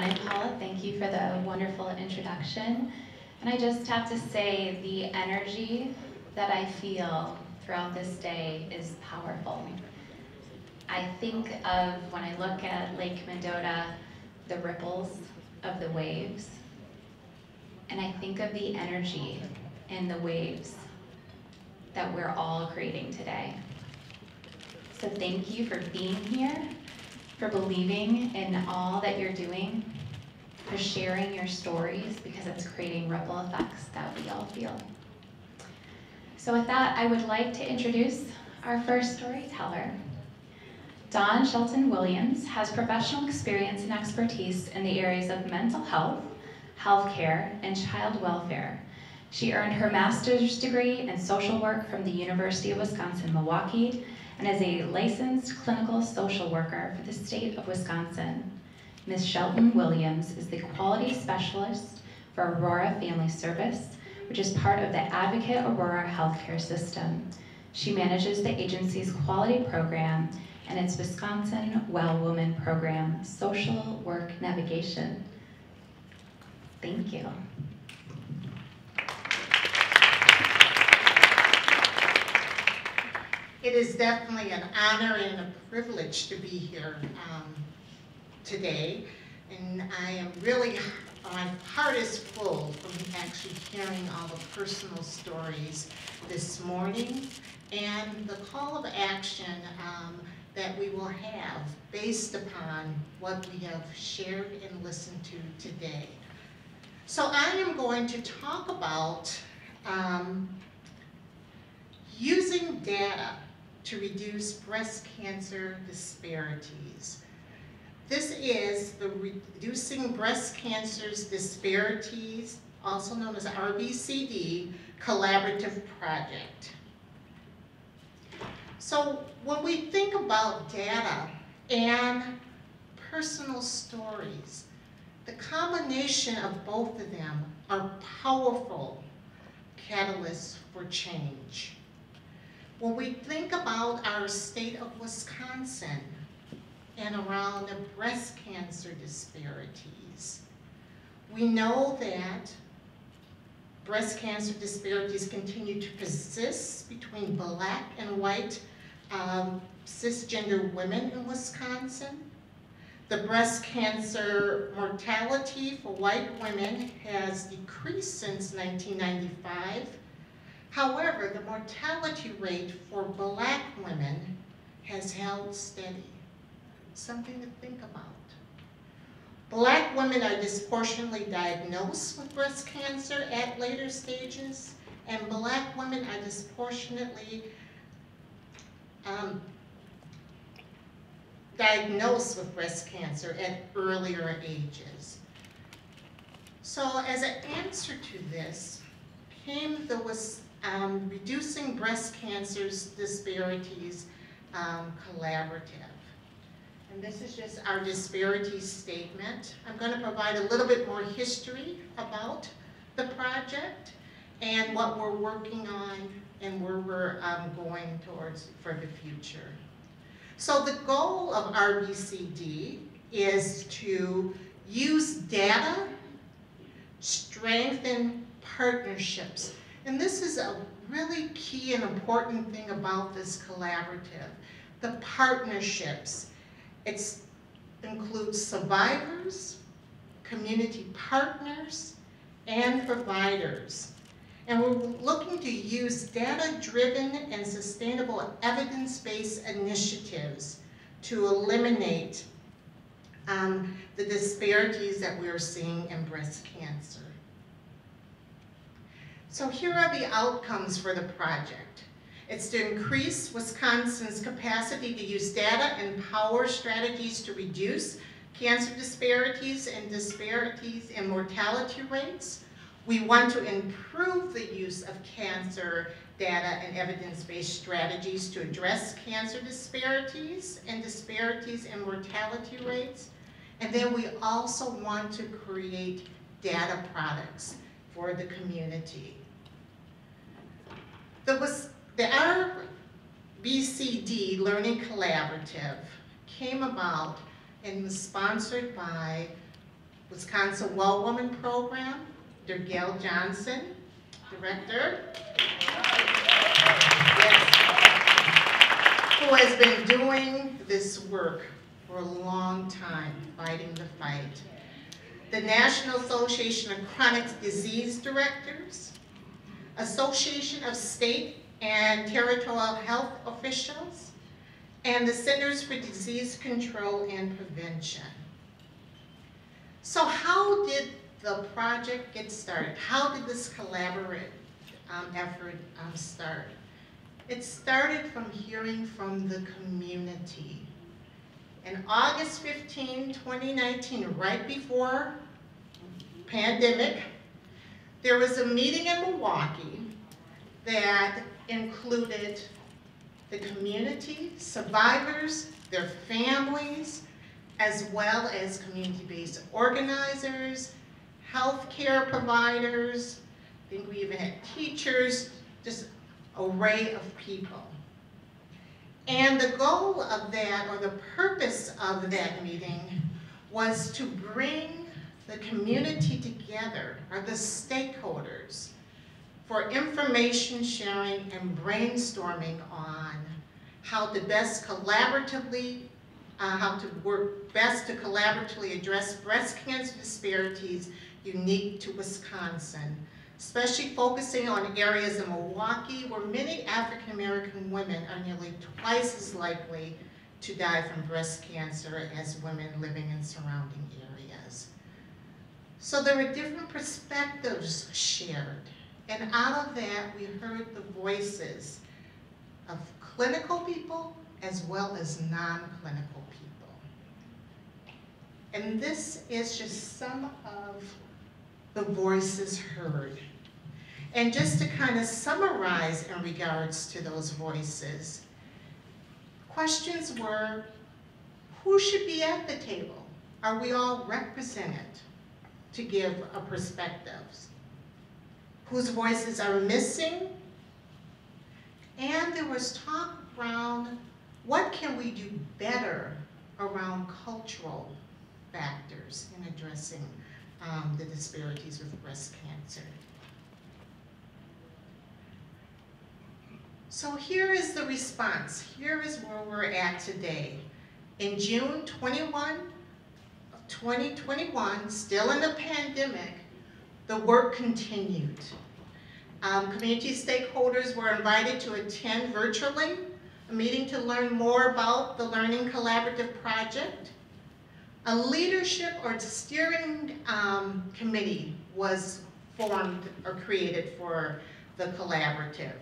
and Paula, thank you for the wonderful introduction. And I just have to say, the energy that I feel throughout this day is powerful. I think of, when I look at Lake Mendota, the ripples of the waves, and I think of the energy in the waves that we're all creating today. So thank you for being here, for believing in all that you're doing, for sharing your stories, because it's creating ripple effects that we all feel. So with that, I would like to introduce our first storyteller. Dawn Shelton Williams has professional experience and expertise in the areas of mental health, healthcare, and child welfare. She earned her master's degree in social work from the University of Wisconsin-Milwaukee and is a licensed clinical social worker for the state of Wisconsin. Ms. Shelton Williams is the quality specialist for Aurora Family Service, which is part of the Advocate Aurora healthcare system. She manages the agency's quality program and its Wisconsin Well Woman program, Social Work Navigation. Thank you. It is definitely an honor and a privilege to be here today. And I am really, my heart is full from actually hearing all the personal stories this morning and the call of action that we will have based upon what we have shared and listened to today. So I am going to talk about using data to reduce breast cancer disparities. This is the Reducing Breast Cancers Disparities, also known as RBCD, collaborative project. So when we think about data and personal stories, the combination of both of them are powerful catalysts for change. When we think about our state of Wisconsin and around the breast cancer disparities, we know that breast cancer disparities continue to persist between Black and white cisgender women in Wisconsin. The breast cancer mortality for white women has decreased since 1995. However, the mortality rate for Black women has held steady. Something to think about. Black women are disproportionately diagnosed with breast cancer at later stages, and Black women are disproportionately diagnosed with breast cancer at earlier ages. So as an answer to this came the Reducing Breast Cancers Disparities Collaborative. And this is just our disparities statement. I'm going to provide a little bit more history about the project and what we're working on and where we're going towards for the future. So the goal of RBCD is to use data, strengthen partnerships. And this is a really key and important thing about this collaborative, the partnerships. It includes survivors, community partners, and providers. And we're looking to use data-driven and sustainable evidence-based initiatives to eliminate the disparities that we're seeing in breast cancer. So here are the outcomes for the project. It's to increase Wisconsin's capacity to use data and power strategies to reduce cancer disparities and disparities in mortality rates. We want to improve the use of cancer data and evidence-based strategies to address cancer disparities and disparities in mortality rates. And then we also want to create data products for the community. The RBCD Learning Collaborative came about and was sponsored by Wisconsin Well Woman Program, Gail Johnson, Director, who has been doing this work for a long time, fighting the fight. The National Association of Chronic Disease Directors, Association of State and Territorial Health Officials, and the Centers for Disease Control and Prevention. So how did the project get started? How did this collaborative effort start? It started from hearing from the community. In August 15, 2019, right before pandemic, there was a meeting in Milwaukee that included the community, survivors, their families, as well as community-based organizers, healthcare providers. I think we even had teachers, just an array of people. And the goal of that, or the purpose of that meeting, was to bring the community together, or the stakeholders, for information sharing and brainstorming on how to best collaboratively, how to work best to collaboratively address breast cancer disparities unique to Wisconsin, especially focusing on areas in Milwaukee where many African American women are nearly twice as likely to die from breast cancer as women living in surrounding areas. So there were different perspectives shared, and out of that we heard the voices of clinical people as well as non-clinical people. And this is just some of the voices heard. And just to kind of summarize in regards to those voices, questions were, who should be at the table? Are we all represented to give a perspective? Whose voices are missing? And there was talk around what can we do better around cultural factors in addressing the disparities with breast cancer. So here is the response. Here is where we're at today. In June 21 of 2021, still in the pandemic, the work continued. Community stakeholders were invited to attend virtually a meeting to learn more about the Learning Collaborative Project. A leadership or steering committee was formed or created for the collaborative,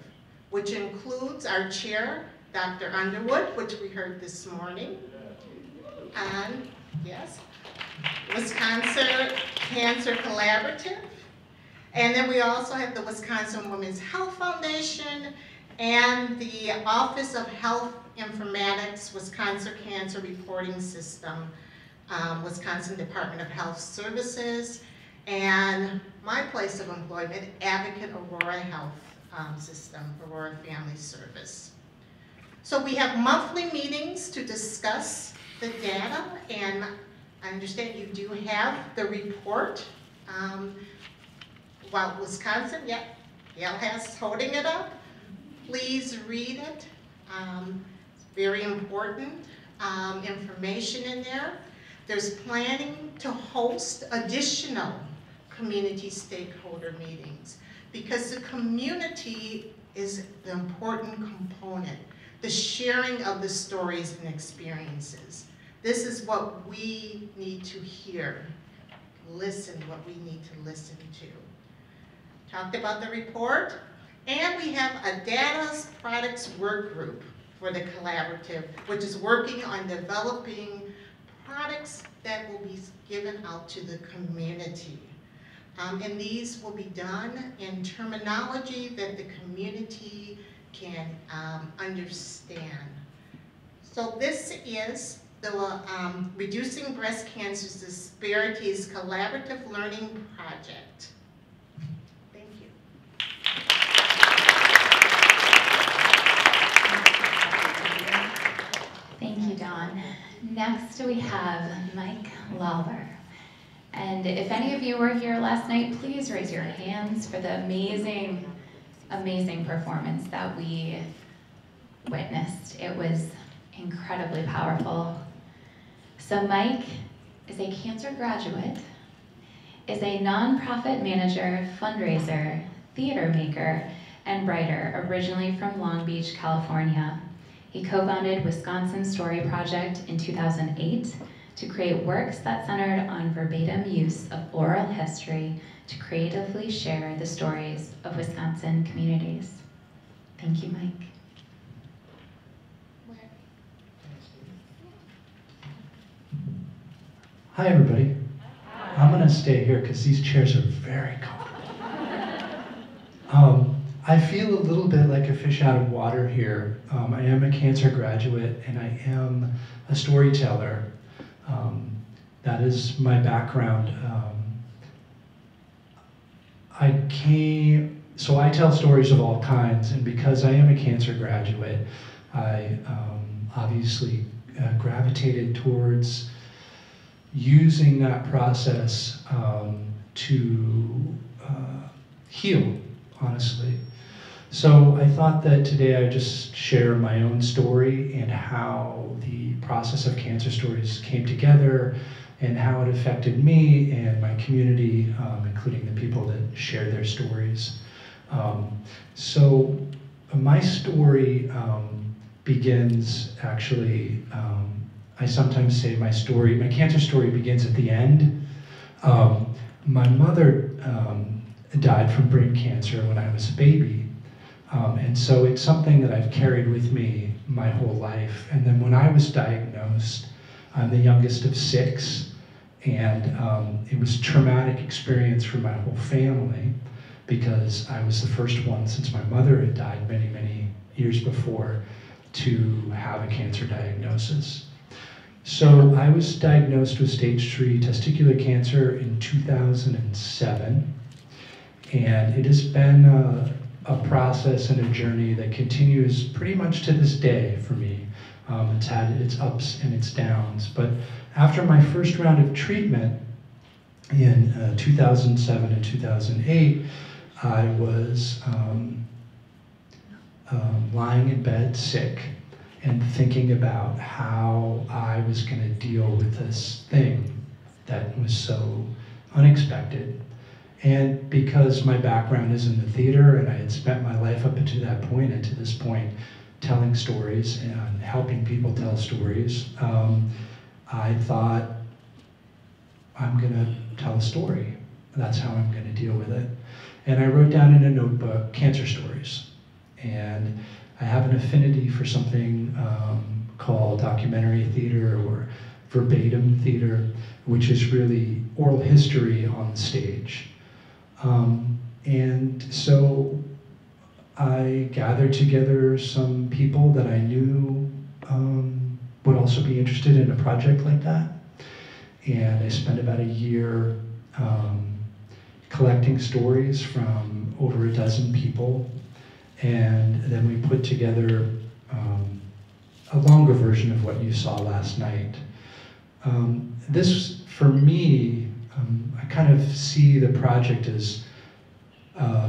which includes our chair, Dr. Underwood, which we heard this morning, and yes, Wisconsin Cancer Collaborative. And then we also have the Wisconsin Women's Health Foundation and the Office of Health Informatics, Wisconsin Cancer Reporting System, Wisconsin Department of Health Services, and my place of employment, Advocate Aurora Health System, Aurora Family Service. So we have monthly meetings to discuss the data, and I understand you do have the report. Well, Wisconsin, yeah, Gail has holding it up. Please read it. It's very important information in there. There's planning to host additional community stakeholder meetings because the community is the important component, the sharing of the stories and experiences. This is what we need to hear, listen, what we need to listen to. Talked about the report, and we have a data products work group for the collaborative, which is working on developing products that will be given out to the community. And these will be done in terminology that the community can understand. So this is the Reducing Breast Cancer Disparities Collaborative Learning Project. Thank you. Thank you, Dawn. Next we have Mike Lawler. And if any of you were here last night, please raise your hands for the amazing, amazing performance that we witnessed. It was incredibly powerful. So Mike is a cancer graduate, is a nonprofit manager, fundraiser, theater maker, and writer, originally from Long Beach, California. He co-founded Wisconsin Story Project in 2008 to create works that centered on verbatim use of oral history to creatively share the stories of Wisconsin communities. Thank you, Mike. Hi, everybody. I'm going to stay here because these chairs are very comfortable. I feel a little bit like a fish out of water here. I am a cancer graduate and I am a storyteller. That is my background. So I tell stories of all kinds, and because I am a cancer graduate, I obviously gravitated towards using that process to heal, honestly. So I thought that today I'd just share my own story and how the process of Cancer Stories came together and how it affected me and my community, including the people that share their stories. So my story begins actually, I sometimes say my cancer story begins at the end. My mother died from brain cancer when I was a baby. And so it's something that I've carried with me my whole life. And then when I was diagnosed, I'm the youngest of 6, and it was a traumatic experience for my whole family because I was the first one since my mother had died many, many years before to have a cancer diagnosis. So I was diagnosed with stage 3 testicular cancer in 2007, and it has been a process and a journey that continues pretty much to this day for me. It's had its ups and its downs, but after my first round of treatment in 2007 and 2008, I was lying in bed sick and thinking about how I was going to deal with this thing that was so unexpected. And because my background is in the theater and I had spent my life up to that point and to this point telling stories and helping people tell stories, I thought, I'm going to tell a story. That's how I'm going to deal with it. And I wrote down in a notebook, cancer stories. And I have an affinity for something called documentary theater or verbatim theater, which is really oral history on the stage. And so I gathered together some people that I knew would also be interested in a project like that. And I spent about a year collecting stories from over a dozen people. And then we put together a longer version of what you saw last night. This, for me, I kind of see the project as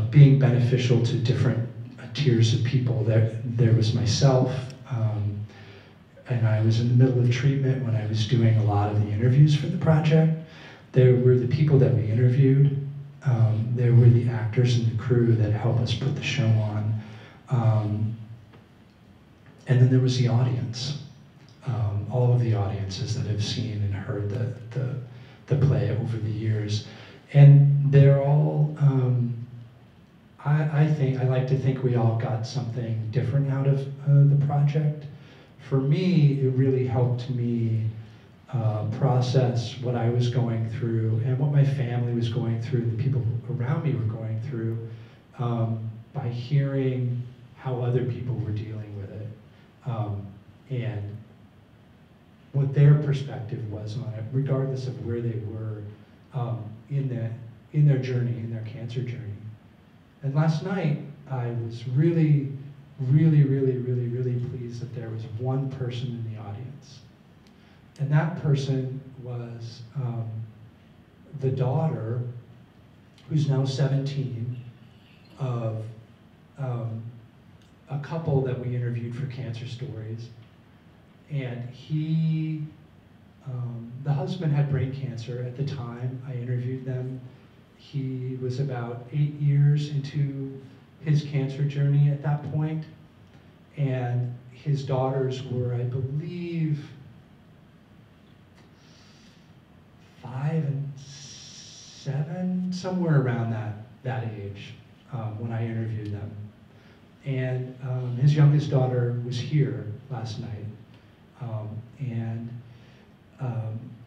being beneficial to different tiers of people. There was myself, and I was in the middle of treatment when I was doing a lot of the interviews for the project. There were the people that we interviewed. There were the actors and the crew that helped us put the show on. And then there was the audience. All of the audiences that have seen and heard the play over the years. And they're all, I like to think we all got something different out of the project. For me, it really helped me process what I was going through and what my family was going through, the people around me were going through, by hearing how other people were dealing with it. And what their perspective was on it, regardless of where they were in their journey, in their cancer journey. And last night, I was really pleased that there was one person in the audience. And that person was the daughter, who's now 17, of a couple that we interviewed for Cancer Stories. And the husband had brain cancer at the time I interviewed them. He was about 8 years into his cancer journey at that point. And his daughters were, I believe, 5 and 7, somewhere around that age when I interviewed them. And his youngest daughter was here last night.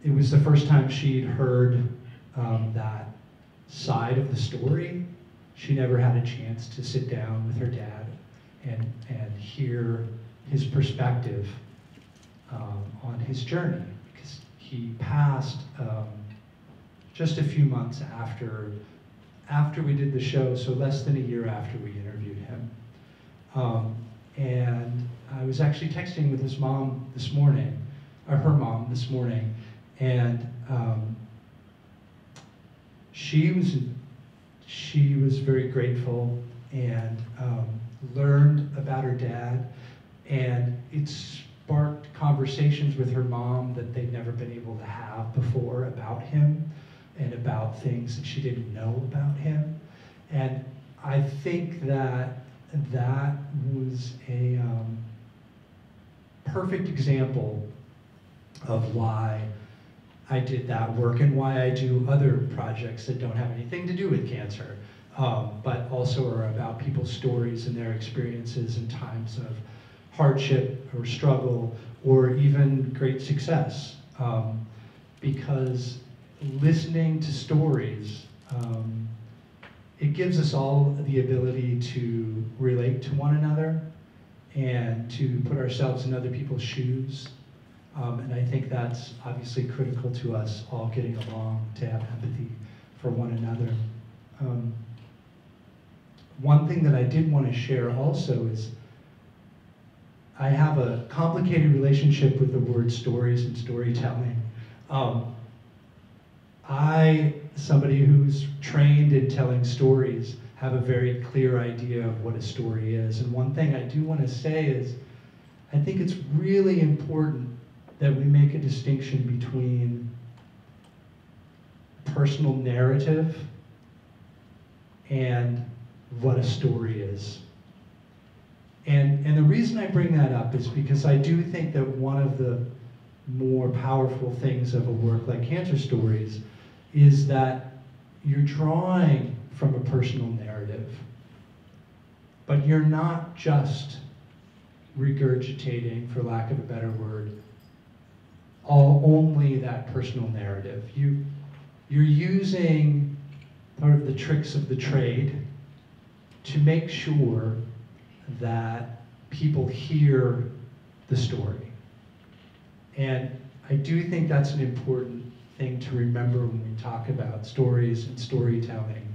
It was the first time she'd heard that side of the story. She never had a chance to sit down with her dad and hear his perspective on his journey, because he passed just a few months after we did the show, so less than a year after we interviewed him. And I was actually texting with his mom this morning, or her mom this morning, and she was very grateful and learned about her dad, and it sparked conversations with her mom that they'd never been able to have before about him and about things that she didn't know about him. And I think that was a perfect example of why I did that work and why I do other projects that don't have anything to do with cancer, but also are about people's stories and their experiences in times of hardship or struggle or even great success. Because listening to stories, it gives us all the ability to relate to one another and to put ourselves in other people's shoes. And I think that's obviously critical to us all getting along, to have empathy for one another. One thing that I did want to share also is I have a complicated relationship with the word stories and storytelling. Somebody who's trained in telling stories, have a very clear idea of what a story is. And one thing I do want to say is, I think it's really important that we make a distinction between personal narrative and what a story is. And the reason I bring that up is because I do think that one of the more powerful things of a work like Cancer Stories is that you're drawing from a personal narrative, but you're not just regurgitating, for lack of a better word, only that personal narrative. You're using part of the tricks of the trade to make sure that people hear the story. And I do think that's an important thing to remember when we talk about stories and storytelling,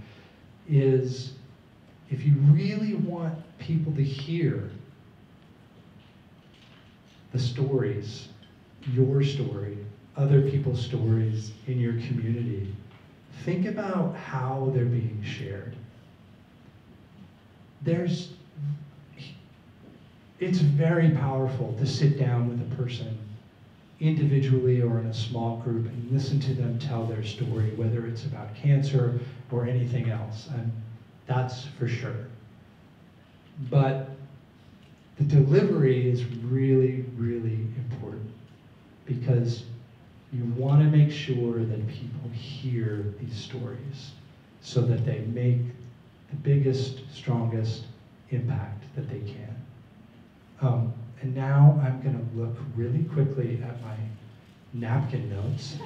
is if you really want people to hear the stories, your story, other people's stories in your community, think about how they're being shared. It's very powerful to sit down with a person individually or in a small group and listen to them tell their story, whether it's about cancer or anything else, and that's for sure. But the delivery is really, really important, because you want to make sure that people hear these stories so that they make the biggest, strongest impact that they can. And now I'm going to look really quickly at my napkin notes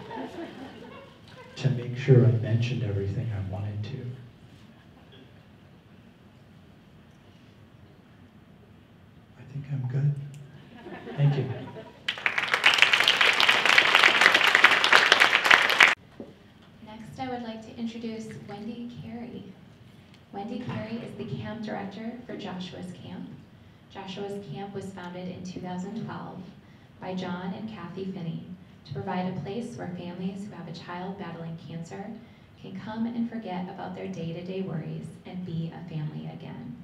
to make sure I mentioned everything I wanted to. I think I'm good. Thank you. Next, I would like to introduce Wendy Carey. Wendy Carey is the camp director for Joshua's Camp. Joshua's Camp was founded in 2012 by John and Kathy Finney, to provide a place where families who have a child battling cancer can come and forget about their day-to-day worries and be a family again.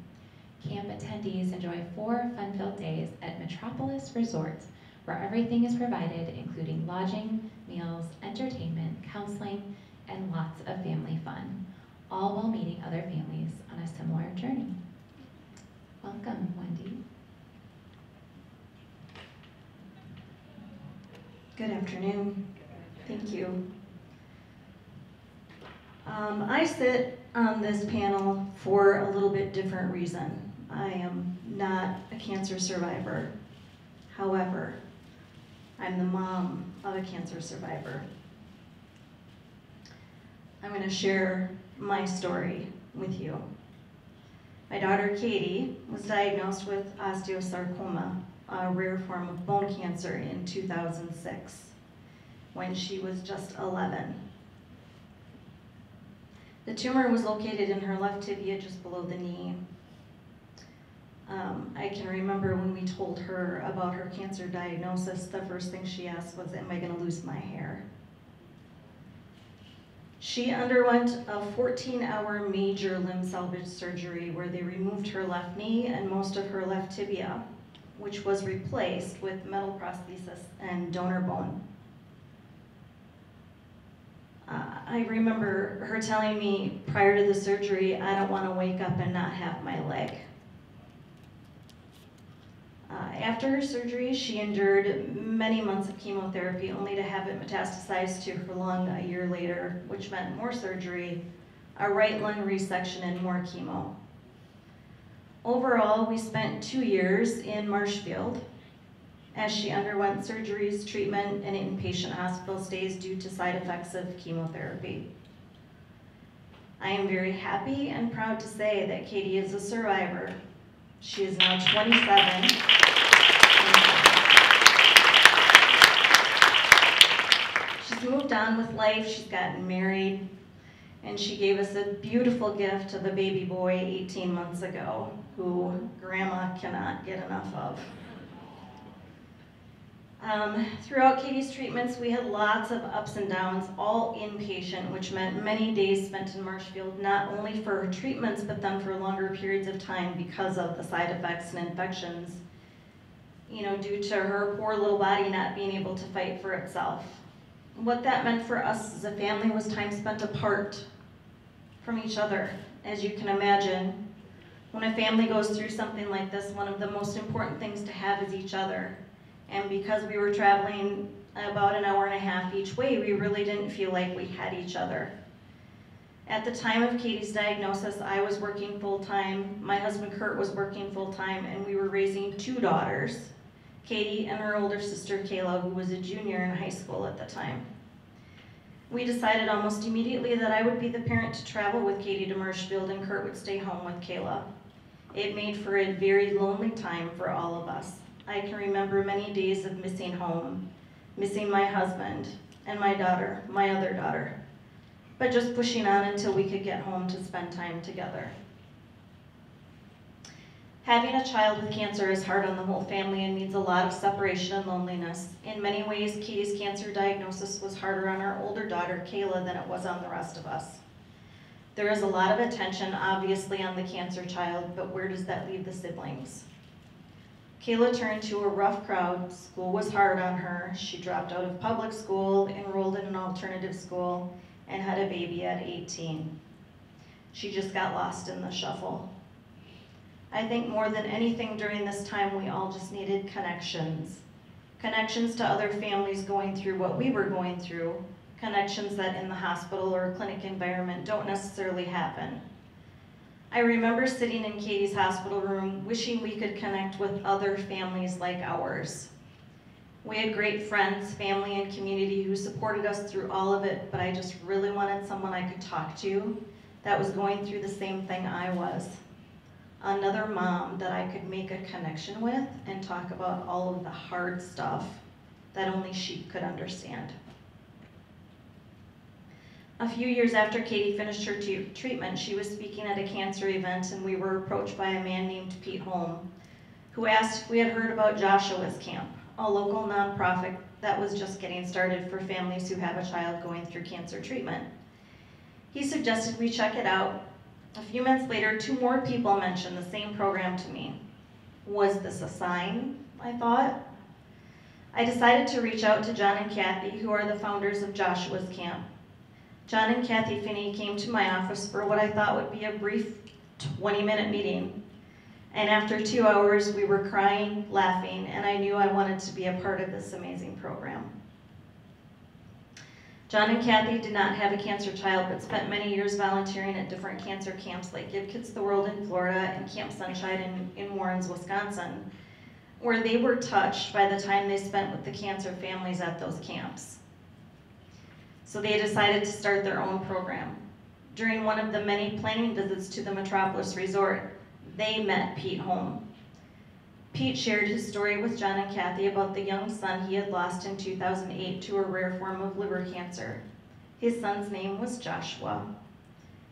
Camp attendees enjoy 4 fun-filled days at Metropolis Resorts, where everything is provided, including lodging, meals, entertainment, counseling, and lots of family fun, all while meeting other families on a similar journey. Welcome, Wendy. Good afternoon. Thank you. I sit on this panel for a little bit different reason. I am not a cancer survivor. However, I'm the mom of a cancer survivor. I'm going to share my story with you. My daughter Katie was diagnosed with osteosarcoma, a rare form of bone cancer, in 2006 when she was just 11. The tumor was located in her left tibia just below the knee. I can remember when we told her about her cancer diagnosis, the first thing she asked was, "Am I going to lose my hair?" She underwent a 14-hour major limb salvage surgery where they removed her left knee and most of her left tibia, which was replaced with metal prosthesis and donor bone. I remember her telling me prior to the surgery, "I don't want to wake up and not have my leg." After her surgery, she endured many months of chemotherapy, only to have it metastasize to her lung a year later, which meant more surgery, a right lung resection, and more chemo. Overall, we spent 2 years in Marshfield as she underwent surgeries, treatment, and inpatient hospital stays due to side effects of chemotherapy. I am very happy and proud to say that Katie is a survivor. She is now 27. She's moved on with life, she's gotten married, and she gave us a beautiful gift of a baby boy 18 months ago, who Grandma cannot get enough of. Throughout Katie's treatments, we had lots of ups and downs, all inpatient, which meant many days spent in Marshfield, not only for her treatments, but then for longer periods of time because of the side effects and infections, due to her poor little body not being able to fight for itself. What that meant for us as a family was time spent apart from each other. As you can imagine, when a family goes through something like this, one of the most important things to have is each other. And because we were traveling about an hour and a half each way, we really didn't feel like we had each other. At the time of Katie's diagnosis, I was working full-time, my husband Kurt was working full-time, and we were raising 2 daughters, Katie and her older sister Kayla, who was a junior in high school at the time. We decided almost immediately that I would be the parent to travel with Katie to Marshfield and Kurt would stay home with Kayla. It made for a very lonely time for all of us. I can remember many days of missing home, missing my husband and my daughter, my other daughter, but just pushing on until we could get home to spend time together. Having a child with cancer is hard on the whole family and means a lot of separation and loneliness. In many ways, Katie's cancer diagnosis was harder on our older daughter, Kayla, than it was on the rest of us. There is a lot of attention, obviously, on the cancer child, but where does that leave the siblings? Kayla turned to a rough crowd. School was hard on her. She dropped out of public school, enrolled in an alternative school, and had a baby at 18. She just got lost in the shuffle. I think more than anything during this time, we all just needed connections. Connections to other families going through what we were going through. Connections that in the hospital or clinic environment don't necessarily happen. I remember sitting in Katie's hospital room, wishing we could connect with other families like ours. We had great friends, family, and community who supported us through all of it, but I just really wanted someone I could talk to that was going through the same thing I was. Another mom that I could make a connection with and talk about all of the hard stuff that only she could understand. A few years after Katie finished her treatment, she was speaking at a cancer event, and we were approached by a man named Pete Holm, who asked if we had heard about Joshua's camp, a local nonprofit that was just getting started for families who have a child going through cancer treatment. He suggested we check it out. A few months later, 2 more people mentioned the same program to me. Was this a sign? I thought. I decided to reach out to John and Kathy, who are the founders of Joshua's Camp. John and Kathy Finney came to my office for what I thought would be a brief 20-minute meeting. And after 2 hours, we were crying, laughing, and I knew I wanted to be a part of this amazing program. John and Kathy did not have a cancer child, but spent many years volunteering at different cancer camps like Give Kids the World in Florida and Camp Sunshine in Warrens, Wisconsin, where they were touched by the time they spent with the cancer families at those camps. So they decided to start their own program. During one of the many planning visits to the Metropolis Resort, they met Pete home. Pete shared his story with John and Kathy about the young son he had lost in 2008 to a rare form of liver cancer. His son's name was Joshua,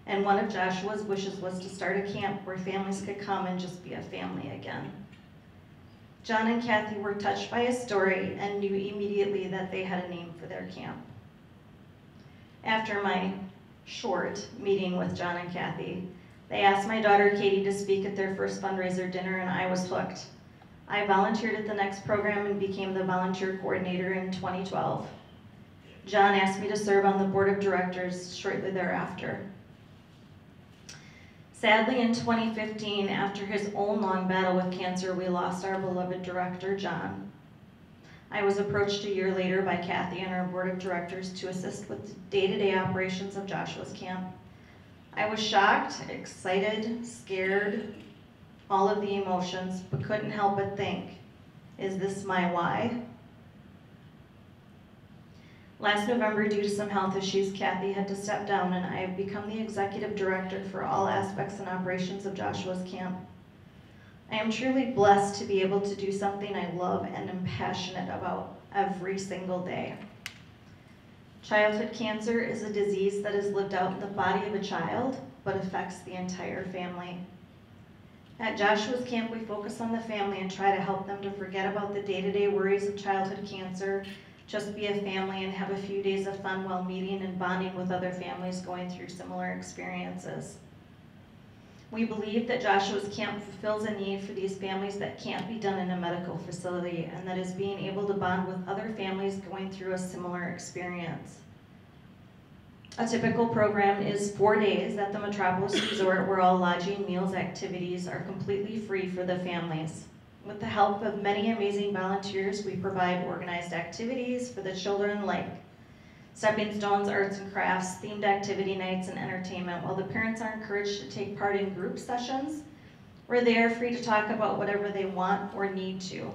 and one of Joshua's wishes was to start a camp where families could come and just be a family again. John and Kathy were touched by his story and knew immediately that they had a name for their camp. After my short meeting with John and Kathy, they asked my daughter Katie to speak at their first fundraiser dinner, and I was hooked. I volunteered at the next program and became the volunteer coordinator in 2012. John asked me to serve on the board of directors shortly thereafter. Sadly, in 2015, after his own long battle with cancer, we lost our beloved director, John. I was approached a year later by Kathy and our board of directors to assist with the day-to-day operations of Joshua's Camp. I was shocked, excited, scared, all of the emotions, but couldn't help but think, is this my why? Last November, due to some health issues, Kathy had to step down, and I have become the executive director for all aspects and operations of Joshua's Camp. I am truly blessed to be able to do something I love and am passionate about every single day. Childhood cancer is a disease that is lived out in the body of a child, but affects the entire family. At Joshua's Camp, we focus on the family and try to help them to forget about the day-to-day worries of childhood cancer, just be a family and have a few days of fun while meeting and bonding with other families going through similar experiences. We believe that Joshua's Camp fulfills a need for these families that can't be done in a medical facility, and that is being able to bond with other families going through a similar experience. A typical program is 4 days at the Metropolis Resort, where all lodging, meals, activities are completely free for the families. With the help of many amazing volunteers, we provide organized activities for the children like stepping stones, arts and crafts, themed activity nights, and entertainment, while the parents are encouraged to take part in group sessions where they are free to talk about whatever they want or need to.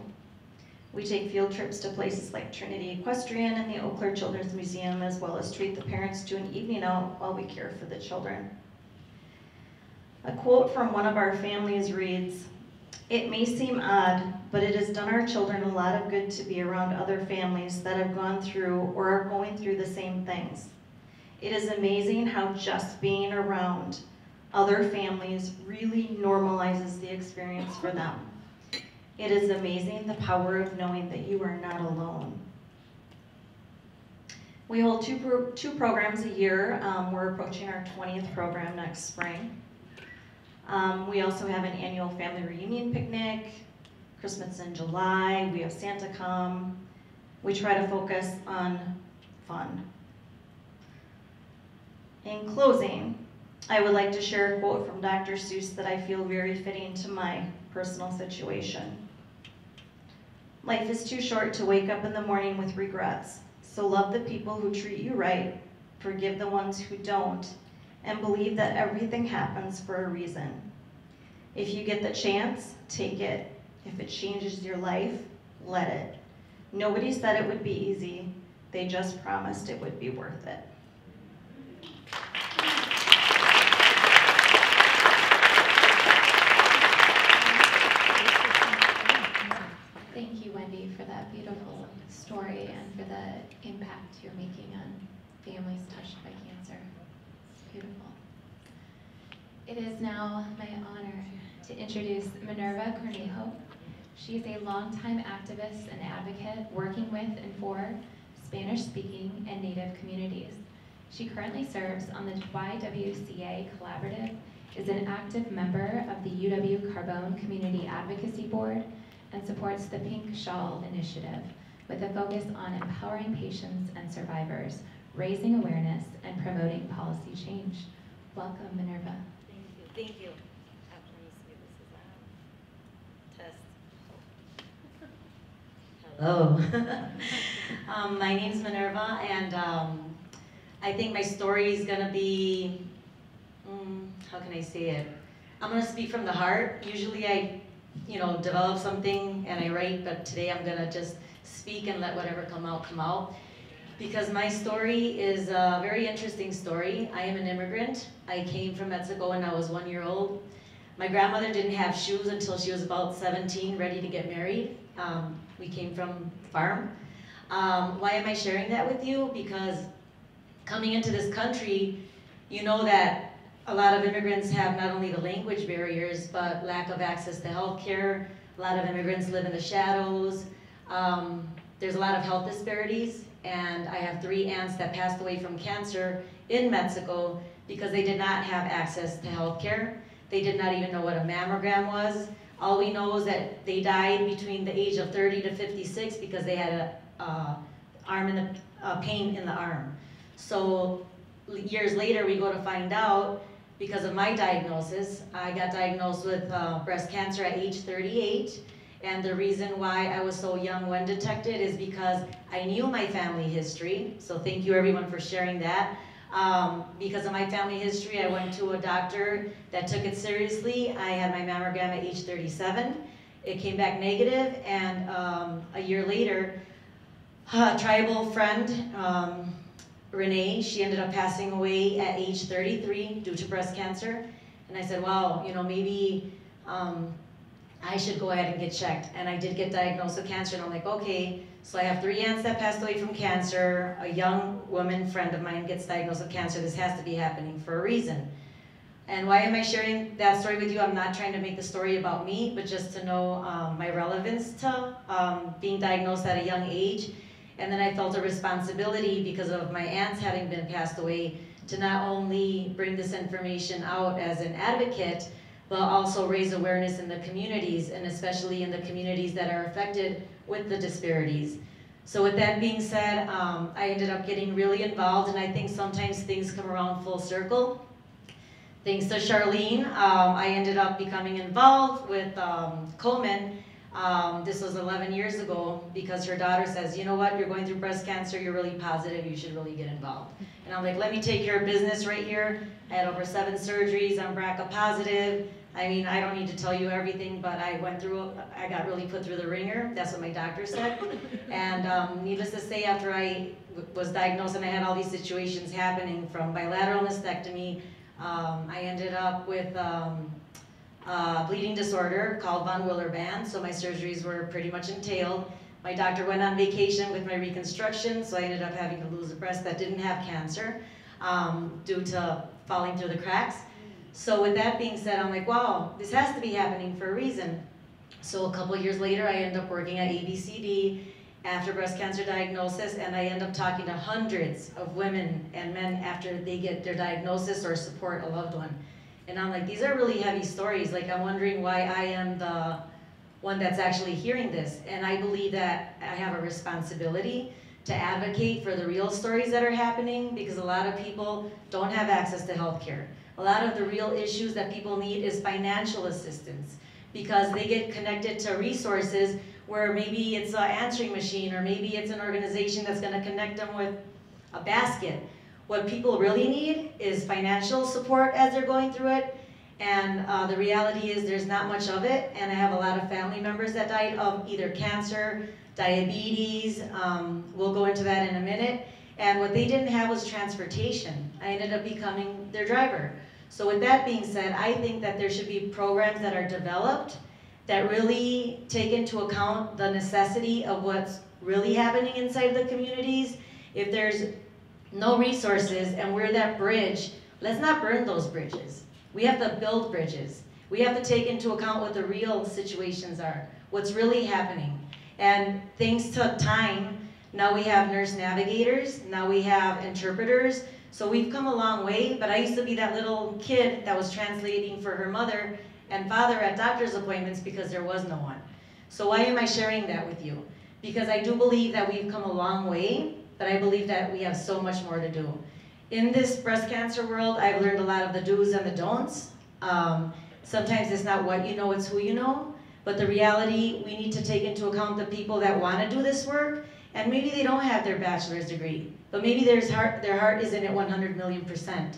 We take field trips to places like Trinity Equestrian and the Eau Claire Children's Museum, as well as treat the parents to an evening out while we care for the children. A quote from one of our families reads, "It may seem odd, but it has done our children a lot of good to be around other families that have gone through or are going through the same things. It is amazing how just being around other families really normalizes the experience for them. It is amazing the power of knowing that you are not alone." We hold two programs a year. We're approaching our 20th program next spring. We also have an annual family reunion picnic, Christmas in July, we have Santa come. We try to focus on fun. In closing, I would like to share a quote from Dr. Seuss that I feel very fitting to my personal situation. "Life is too short to wake up in the morning with regrets, so love the people who treat you right, forgive the ones who don't, and believe that everything happens for a reason. If you get the chance, take it. If it changes your life, let it. Nobody said it would be easy, they just promised it would be worth it." Thank you, Wendy, for that beautiful story and for the impact you're making on families touched by cancer. It's beautiful. It is now my honor to introduce Minerva Cornejo, She is a longtime activist and advocate working with and for Spanish-speaking and Native communities. She currently serves on the YWCA Collaborative, is an active member of the UW Carbone Community Advocacy Board, and supports the Pink Shawl Initiative with a focus on empowering patients and survivors, raising awareness, and promoting policy change. Welcome, Minerva. Thank you. Hello. My name's Minerva, and I think my story is gonna be, how can I say it? I'm gonna speak from the heart. Usually I, develop something and I write, but today I'm gonna just speak and let whatever come out. Because my story is a very interesting story. I am an immigrant. I came from Mexico when I was 1 year old. My grandmother didn't have shoes until she was about 17, ready to get married. We came from the farm. Why am I sharing that with you? Because coming into this country, you know that a lot of immigrants have not only the language barriers, but lack of access to health care. A lot of immigrants live in the shadows. There's a lot of health disparities, and I have 3 aunts that passed away from cancer in Mexico because they did not have access to health care. They did not even know what a mammogram was. All we know is that they died between the age of 30 to 56 because they had a pain in the arm. So years later, we go to find out, because of my diagnosis, I got diagnosed with breast cancer at age 38. And the reason why I was so young when detected is because I knew my family history. So thank you everyone for sharing that. Because of my family history, I went to a doctor that took it seriously. I had my mammogram at age 37. It came back negative, and a year later, a tribal friend, Renee, she ended up passing away at age 33 due to breast cancer. And I said, wow, maybe I should go ahead and get checked. And I did get diagnosed with cancer, and I'm like, okay. So I have 3 aunts that passed away from cancer. A young woman friend of mine gets diagnosed with cancer. This has to be happening for a reason. And why am I sharing that story with you? I'm not trying to make the story about me, but just to know my relevance to being diagnosed at a young age. And then I felt a responsibility because of my aunts having been passed away to not only bring this information out as an advocate, but also raise awareness in the communities, and especially in the communities that are affected with the disparities. So with that being said, I ended up getting really involved, and I think sometimes things come around full circle. Thanks to Charlene, I ended up becoming involved with Coleman. This was 11 years ago, because her daughter says, you know what, you're going through breast cancer, you're really positive, you should really get involved. And I'm like, let me take care of business right here. I had over 7 surgeries, I'm BRCA positive. I mean, I don't need to tell you everything, but I got really put through the ringer. That's what my doctor said. And needless to say, after I was diagnosed and I had all these situations happening, from bilateral mastectomy, I ended up with a bleeding disorder called von Willebrand, so my surgeries were pretty much entailed. My doctor went on vacation with my reconstruction, so I ended up having to lose a breast that didn't have cancer due to falling through the cracks. So with that being said, I'm like, wow, this has to be happening for a reason. So a couple years later, I end up working at ABCD after breast cancer diagnosis, and I end up talking to hundreds of women and men after they get their diagnosis or support a loved one. And I'm like, these are really heavy stories. Like, I'm wondering why I am the one that's actually hearing this. And I believe that I have a responsibility to advocate for the real stories that are happening, because a lot of people don't have access to health care. A lot of the real issues that people need is financial assistance, because they get connected to resources where maybe it's an answering machine, or maybe it's an organization that's gonna connect them with a basket. What people really need is financial support as they're going through it, and the reality is there's not much of it, and I have a lot of family members that died of either cancer, diabetes, we'll go into that in a minute, and what they didn't have was transportation. I ended up becoming their driver. So with that being said, I think that there should be programs that are developed that really take into account the necessity of what's really happening inside the communities. If there's no resources and we're that bridge, let's not burn those bridges. We have to build bridges. We have to take into account what the real situations are. what's really happening. And thanks to time, now we have nurse navigators, now we have interpreters, so we've come a long way, but I used to be that little kid that was translating for her mother and father at doctor's appointments because there was no one. So why am I sharing that with you? Because I do believe that we've come a long way, but I believe that we have so much more to do. In this breast cancer world, I've learned a lot of the do's and the don'ts. Sometimes it's not what you know, it's who you know. But the reality, we need to take into account the people that want to do this work, and maybe they don't have their bachelor's degree, but maybe their heart is in it 100 million%.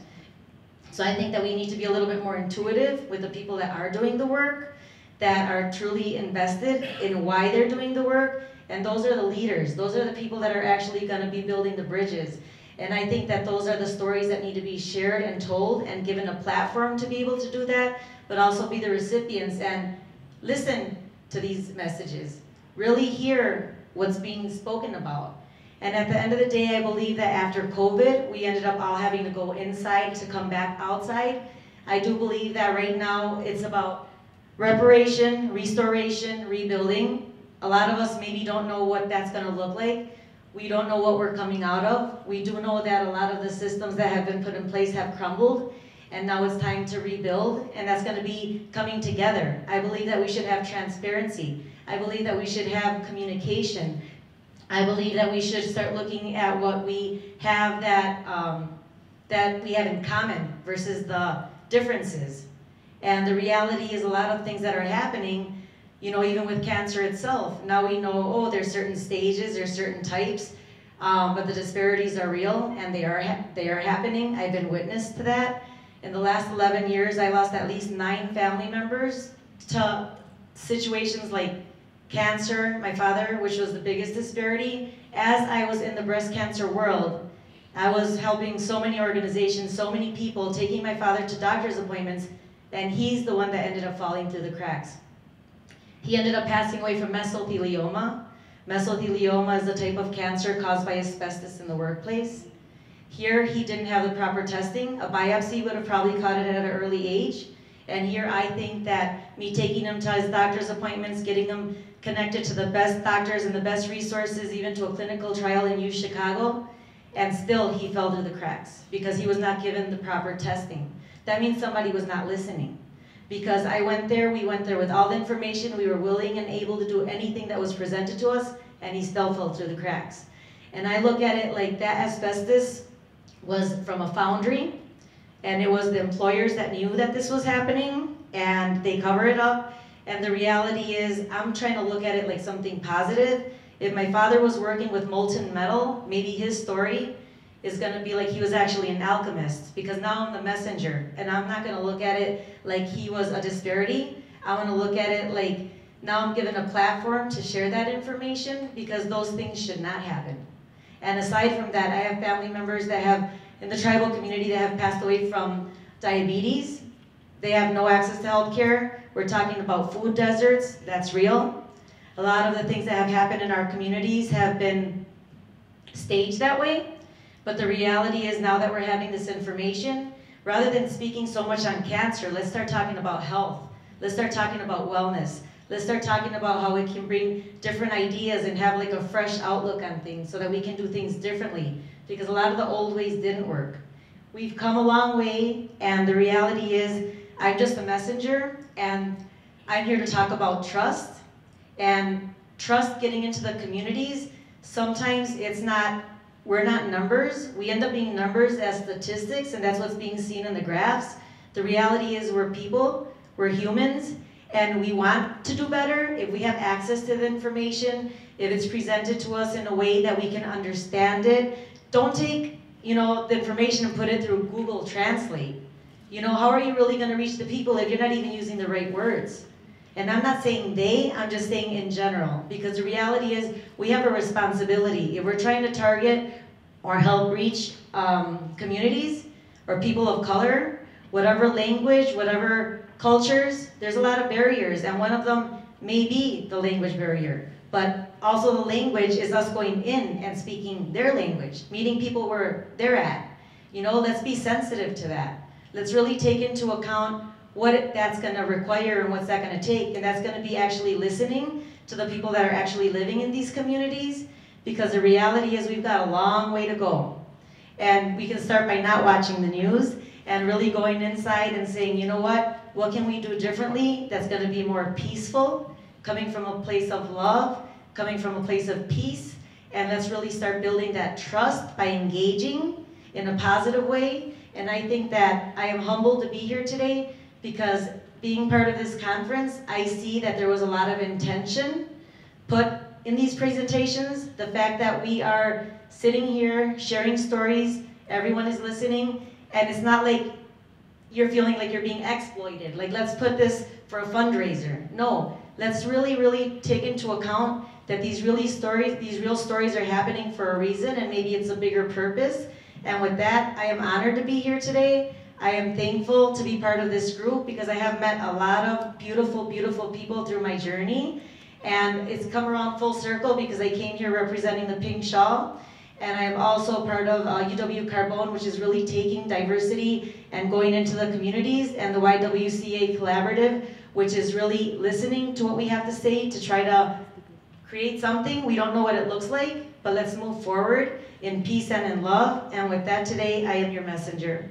So I think that we need to be a little bit more intuitive with the people that are doing the work, that are truly invested in why they're doing the work, and those are the leaders. Those are the people that are actually going to be building the bridges. And I think that those are the stories that need to be shared and told and given a platform to be able to do that, but also be the recipients and listen to these messages. Really hear what's being spoken about. And at the end of the day, I believe that after COVID, we ended up all having to go inside to come back outside. I do believe that right now it's about reparation, restoration, rebuilding. A lot of us maybe don't know what that's gonna look like. We don't know what we're coming out of. We do know that a lot of the systems that have been put in place have crumbled, and now it's time to rebuild, and that's gonna be coming together. I believe that we should have transparency. I believe that we should have communication. I believe that we should start looking at what we have that we have in common versus the differences. And the reality is a lot of things that are happening, you know, even with cancer itself. Now we know, oh, there's certain stages, there's certain types, but the disparities are real and they are happening. I've been witness to that. In the last 11 years, I lost at least 9 family members to situations like cancer, my father, which was the biggest disparity. As I was in the breast cancer world, I was helping so many organizations, so many people, taking my father to doctor's appointments, and he's the one that ended up falling through the cracks. He ended up passing away from mesothelioma. Mesothelioma is a type of cancer caused by asbestos in the workplace. Here, he didn't have the proper testing. A biopsy would have probably caught it at an early age. And here, I think that me taking him to his doctor's appointments, getting him connected to the best doctors and the best resources, even to a clinical trial in Chicago, and still he fell through the cracks because he was not given the proper testing. That means somebody was not listening. Because I went there, we went there with all the information, we were willing and able to do anything that was presented to us, and he still fell through the cracks. And I look at it like that asbestos was from a foundry, and it was the employers that knew that this was happening, and they cover it up. And the reality is, I'm trying to look at it like something positive. If my father was working with molten metal, maybe his story is gonna be like he was actually an alchemist, because now I'm the messenger, and I'm not gonna look at it like he was a disparity. I'm gonna look at it like, now I'm given a platform to share that information, because those things should not happen. And aside from that, I have family members that have, in the tribal community, that have passed away from diabetes. They have no access to health care. We're talking about food deserts, that's real. A lot of the things that have happened in our communities have been staged that way. But the reality is, now that we're having this information, rather than speaking so much on cancer, let's start talking about health. Let's start talking about wellness. Let's start talking about how we can bring different ideas and have like a fresh outlook on things so that we can do things differently. Because a lot of the old ways didn't work. We've come a long way, and the reality is, I'm just a messenger, and I'm here to talk about trust. And trust getting into the communities, sometimes it's not, we're not numbers. We end up being numbers as statistics, and that's what's being seen in the graphs. The reality is, we're people, we're humans, and we want to do better if we have access to the information, if it's presented to us in a way that we can understand it. Don't take, the information and put it through Google Translate. How are you really gonna reach the people if you're not even using the right words? And I'm not saying they, I'm just saying in general, because the reality is we have a responsibility. If we're trying to target or help reach communities or people of color, whatever language, whatever cultures, there's a lot of barriers, and one of them may be the language barrier. But also the language is us going in and speaking their language, meeting people where they're at. Let's be sensitive to that. Let's really take into account that's gonna require and what's that gonna take, and that's gonna be actually listening to the people that are actually living in these communities, because the reality is we've got a long way to go. And we can start by not watching the news and really going inside and saying, you know what can we do differently that's gonna be more peaceful, coming from a place of love, coming from a place of peace, and let's really start building that trust by engaging in a positive way. And I think that I am humbled to be here today, because being part of this conference, I see that there was a lot of intention put in these presentations. The fact that we are sitting here sharing stories, everyone is listening, and it's not like you're feeling like you're being exploited. Like, let's put this for a fundraiser. No, let's really take into account that these real stories are happening for a reason, and maybe it's a bigger purpose. And with that, I am honored to be here today. I am thankful to be part of this group, because I have met a lot of beautiful people through my journey. And it's come around full circle, because I came here representing the Pink Shawl. And I am also part of UW Carbone, which is really taking diversity and going into the communities, and the YWCA Collaborative, which is really listening to what we have to say to try to create something. We don't know what it looks like, but let's move forward in peace and in love. And with that today, I am your messenger.